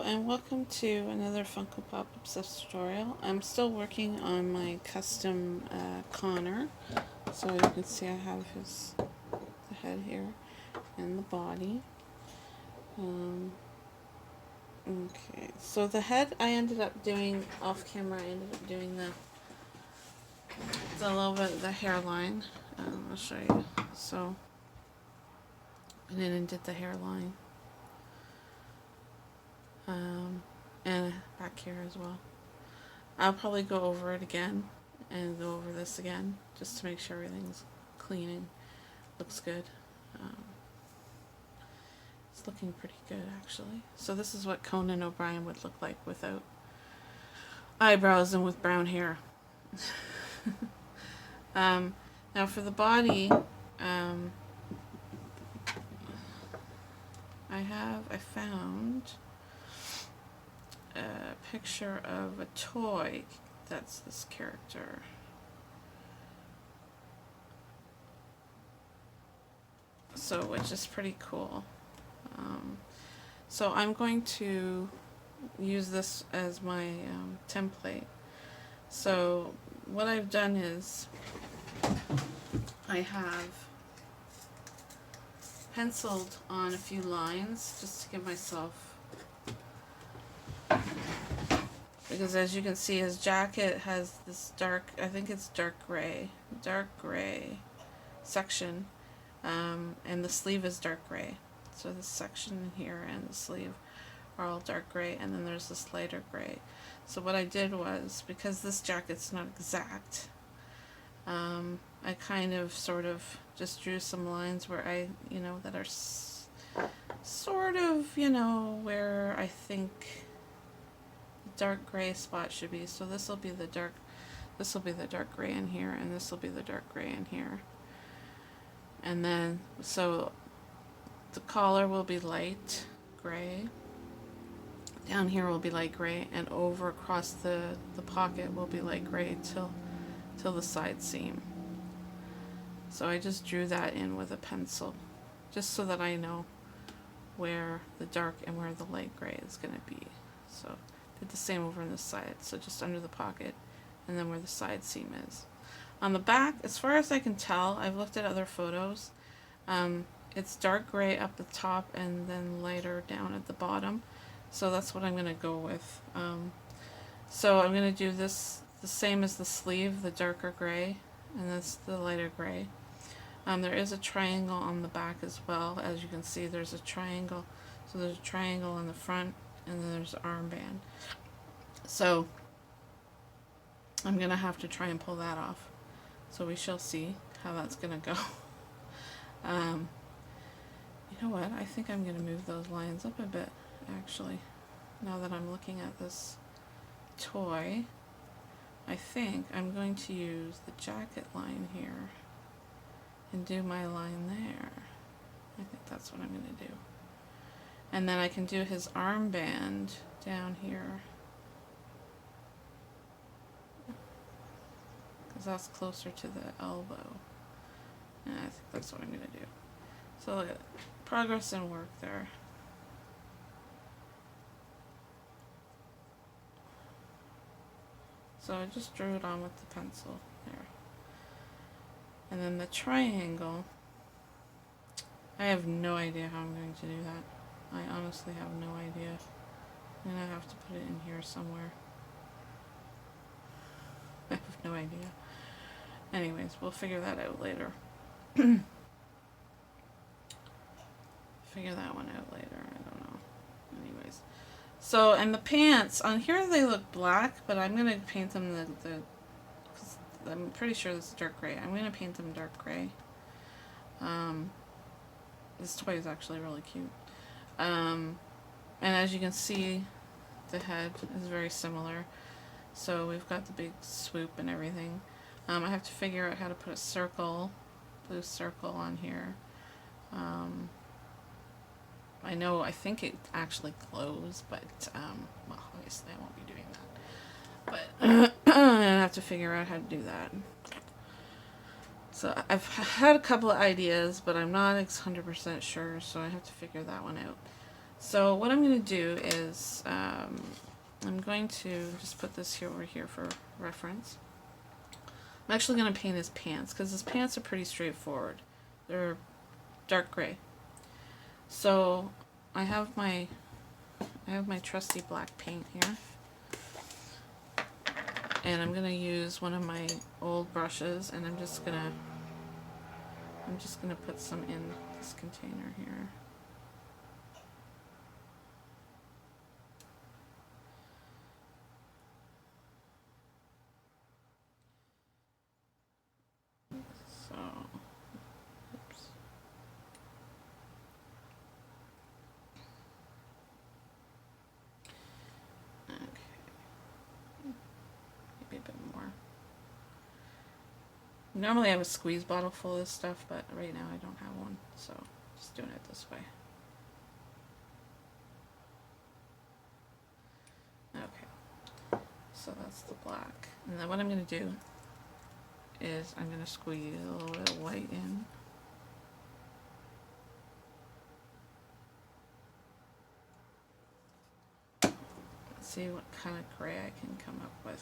and welcome to another Funko Pop Obsessed tutorial. I'm still working on my custom Connor. So you can see I have the head here and the body. Okay, so the head I ended up doing off camera. I ended up doing the little bit of the hairline. I'll show you. So, and then I did the hairline. And back here as well. I'll probably go over it again and go over this again just to make sure everything's clean and looks good. It's looking pretty good actually. So this is what Conan O'Brien would look like without eyebrows and with brown hair. Now for the body, I found a picture of a toy that's this character. So, which is pretty cool. So I'm going to use this as my template. So what I've done is I have penciled on a few lines just to give myself, because as you can see his jacket has this dark, I think it's dark gray section, and the sleeve is dark gray. So this section here and the sleeve are all dark gray, and then there's this lighter gray. So what I did was, because this jacket's not exact, I kind of sort of just drew some lines where I, that are sort of, where I think the dark gray spot should be. So this will be the dark gray in here, and this will be the dark gray in here. And then, so the collar will be light gray. Down here will be light gray, and over across the pocket will be light gray till the side seam. So I just drew that in with a pencil, just so that I know where the dark and where the light gray is going to be. So did the same over on this side, so just under the pocket, and then where the side seam is. On the back, as far as I can tell, I've looked at other photos, it's dark gray up the top and then lighter down at the bottom. So that's what I'm going to go with. So I'm going to do this the same as the sleeve, the darker gray, and that's the lighter gray. There is a triangle on the back as well. As you can see, there's a triangle. So there's a triangle in the front, and then there's an armband. So I'm going to have to try and pull that off. So we shall see how that's going to go. You know what? I think I'm going to move those lines up a bit, actually. Now that I'm looking at this toy, I think I'm going to use the jacket line here and do my line there. I think that's what I'm going to do. And then I can do his armband down here, because that's closer to the elbow. And I think that's what I'm going to do. So look at progress and work there. So I just drew it on with the pencil there. And then the triangle, I have no idea how I'm going to do that. I honestly have no idea. And I have to put it in here somewhere. I have no idea. Anyways, we'll figure that out later. Figure that one out later. I don't know. Anyways. So, and the pants, on here they look black, but I'm going to paint them cause I'm pretty sure this is dark gray. I'm going to paint them dark gray. This toy is actually really cute. And as you can see, the head is very similar. So we've got the big swoop and everything. I have to figure out how to put a circle, blue circle on here. I think it actually glows, but, well, obviously I won't be doing that. But I have to figure out how to do that. So I've had a couple of ideas, but I'm not 100% sure, so I have to figure that one out. So what I'm going to do is I'm going to just put this here over here for reference. I'm actually going to paint his pants because his pants are pretty straightforward. They're dark gray. So I have my trusty black paint here, and I'm going to use one of my old brushes, and I'm just going to put some in this container here. So, oops. Okay. Maybe a bit more. Normally I have a squeeze bottle full of this stuff, but right now I don't have one, so just doing it this way. Okay, so that's the black. And then what I'm going to do is I'm going to squeeze a little bit of white in. Let's see what kind of gray I can come up with.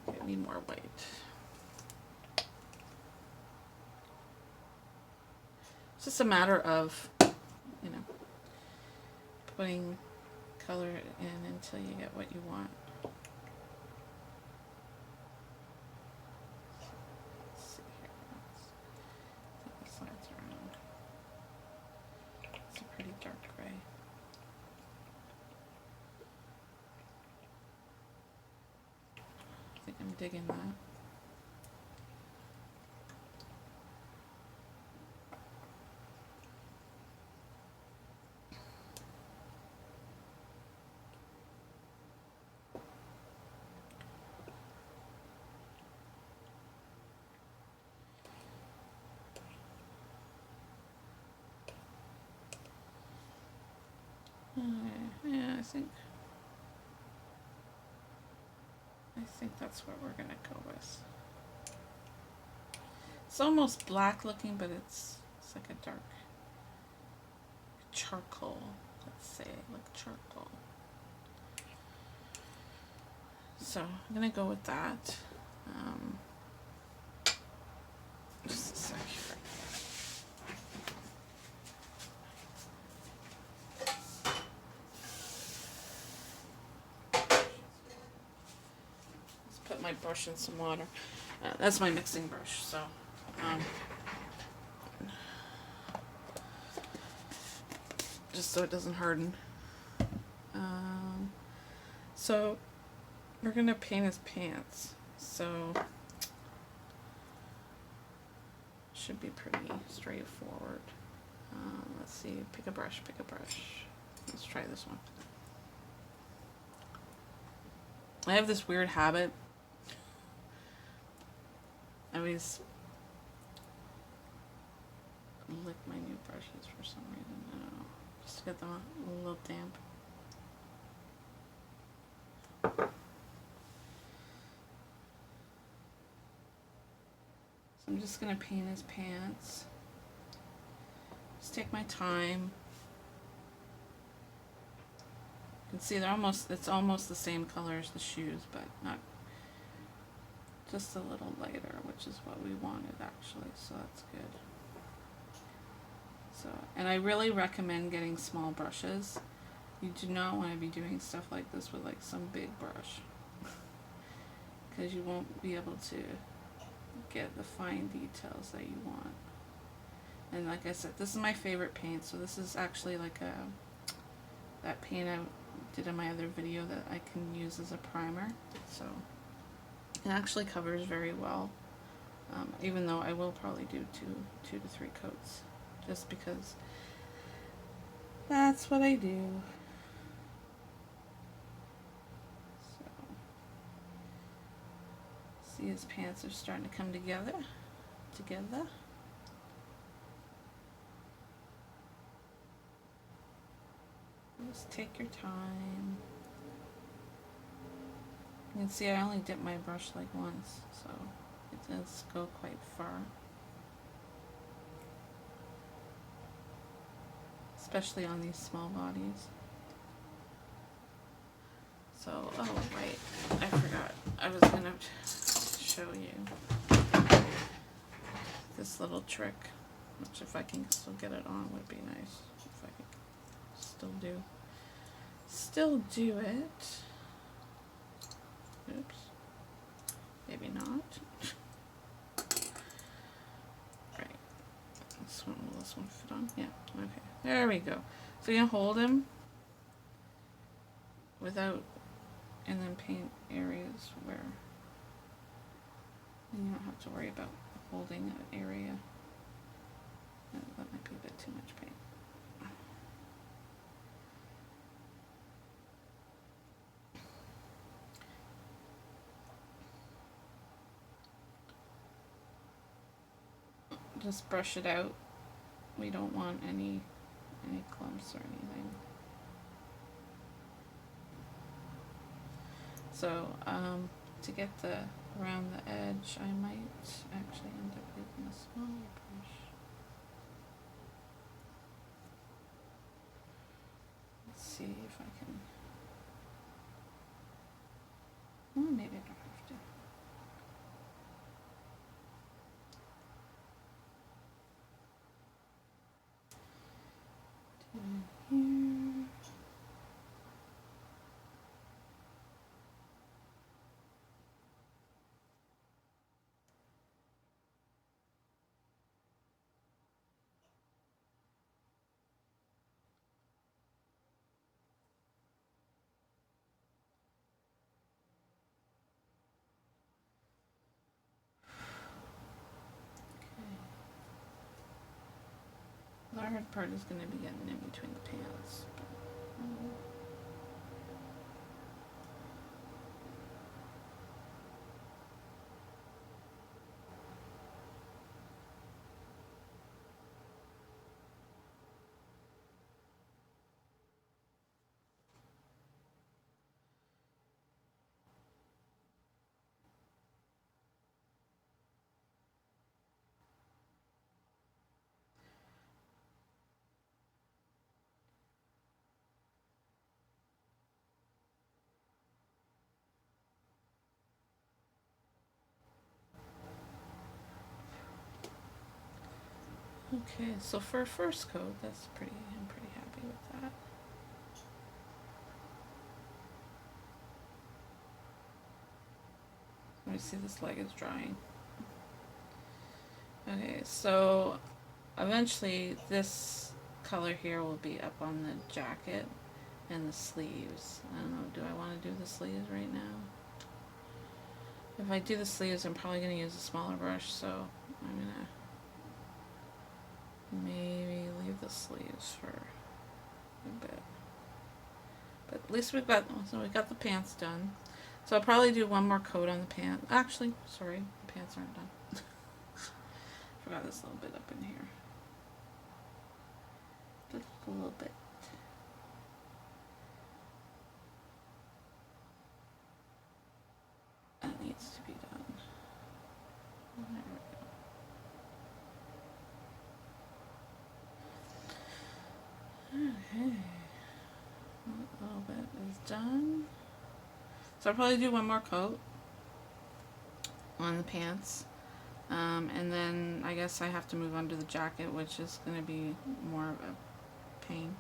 Okay, I need more white. It's just a matter of, you know, putting color in until you get what you want. Let's see here. Let's take the sides around. It's a pretty dark gray. I think I'm digging that. Yeah, I think that's what we're gonna go with. It's almost black looking, but it's like a dark charcoal. Let's say like charcoal. So I'm gonna go with that. Just a sec here. Put my brush in some water. That's my mixing brush, so just so it doesn't harden. So we're gonna paint his pants, so should be pretty straightforward. Let's see, pick a brush. Let's try this one. I have this weird habit. I always lick my new brushes for some reason. I don't know. Just to get them a little damp. So I'm just going to paint his pants. Just take my time. You can see it's almost the same color as the shoes, but not just a little lighter, which is what we wanted actually, so that's good. So, and I really recommend getting small brushes. You do not want to be doing stuff like this with like some big brush, because you won't be able to get the fine details that you want. And like I said, this is my favorite paint, so this is actually like that paint I did in my other video that I can use as a primer. So it actually covers very well, even though I will probably do two to three coats, just because that's what I do. So, see, his pants are starting to come together. Just take your time. You can see I only dip my brush like once, so does go quite far. Especially on these small bodies. So, oh right, I forgot. I was gonna show you this little trick, which if I can still get it on would be nice. If I can still do it. Oops. Maybe not. Right. Will this one fit on? Yeah. Okay. There we go. So you can hold him without, and then paint areas where, and you don't have to worry about holding an area. That might be a bit too much paint. Just brush it out. We don't want any clumps or anything. So to get around the edge, I might actually end up using a smaller brush. Let's see if I can. Well, maybe I don't have to. Here. The hard part is going to be getting in between the pants. Okay, so for a first coat, I'm pretty happy with that. Let me see, this leg is drying. Okay, so eventually this color here will be up on the jacket and the sleeves. I don't know, do I want to do the sleeves right now? If I do the sleeves, I'm probably going to use a smaller brush, so I'm going to maybe leave the sleeves for a bit. But at least we've got the pants done. So I'll probably do one more coat on the pants. Actually, sorry, the pants aren't done. Forgot this little bit up in here. Just a little bit. That needs to be done. There we go. Okay. A little bit is done. So I'll probably do one more coat on the pants. And then I guess I have to move on to the jacket, which is going to be more of a pain.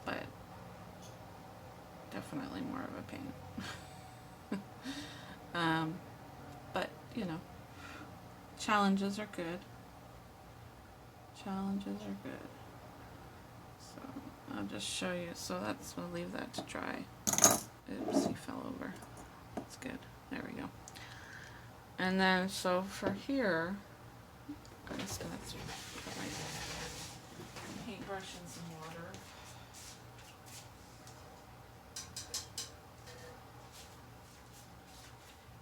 But definitely more of a pain. But, you know, challenges are good. Challenges are good. So I'll just show you. So we'll leave that to dry. Oops, he fell over. That's good. There we go. And then, so for here, I'm just going to put my paintbrush in some water.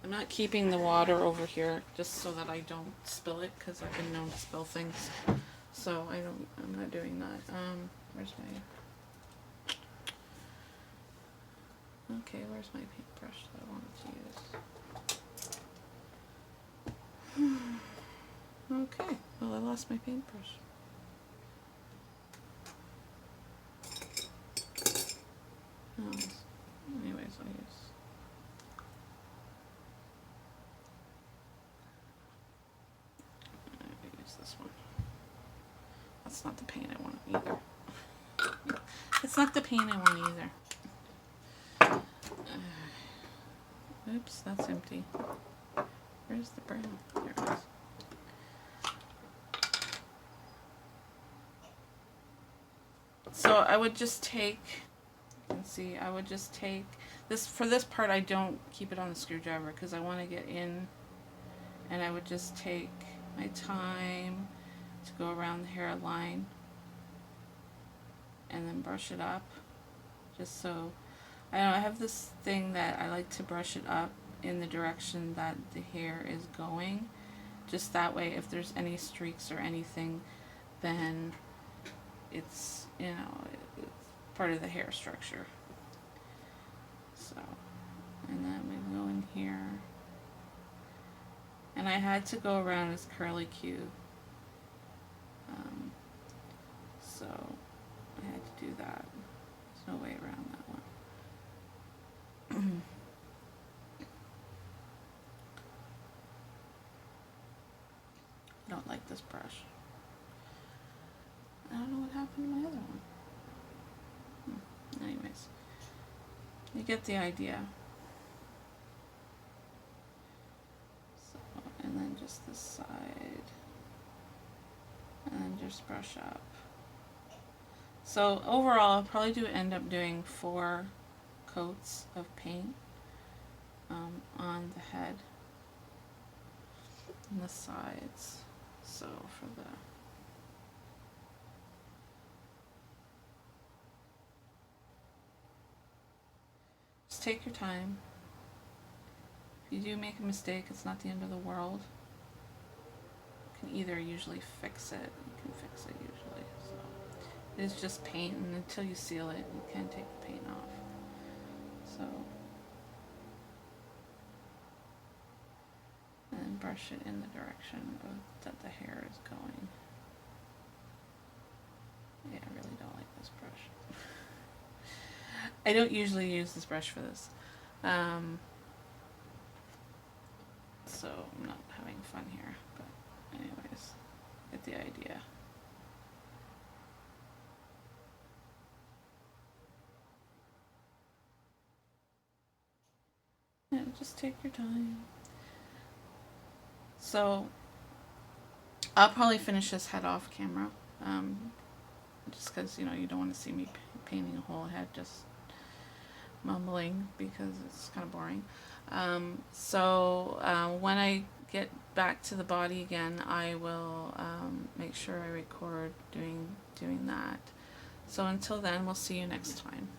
I'm not keeping the water over here just so that I don't spill it, because I've been known to spill things. So I'm not doing that. Where's my paintbrush that I wanted to use? Okay, well, I lost my paintbrush. Oh, anyways, I'll use this one. That's not the paint I want either. It's not the paint I want either. Oops, that's empty. Where's the brown? There it is. So I would just take, you can see, I would just take this, for this part I don't keep it on the screwdriver because I want to get in, and I would just take my time to go around the hairline and then brush it up, just so, I know I have this thing that I like to brush it up in the direction that the hair is going, just that way if there's any streaks or anything, then it's, you know, it's part of the hair structure. So, and then we go in here, and I had to go around this curly Q, so I had to do that. There's no way around that one. I don't like this brush. I don't know what happened to my other one. Anyways, you get the idea. So, and then just this side, and then just brush up. So overall, I'll probably end up doing 4 coats of paint on the head and the sides. So for the take your time. If you do make a mistake, it's not the end of the world. You can either usually fix it. You can fix it usually. So it is just paint, and until you seal it, you can take the paint off. So, and then brush it in the direction that the hair is going. Yeah, I really don't like this brush. I don't usually use this brush for this, so I'm not having fun here, but anyways, get the idea. Yeah, just take your time. So I'll probably finish this head off camera, just because, you know, you don't want to see me painting a whole head just mumbling, because it's kind of boring. When I get back to the body again, I will make sure I record doing that. So until then, we'll see you next time.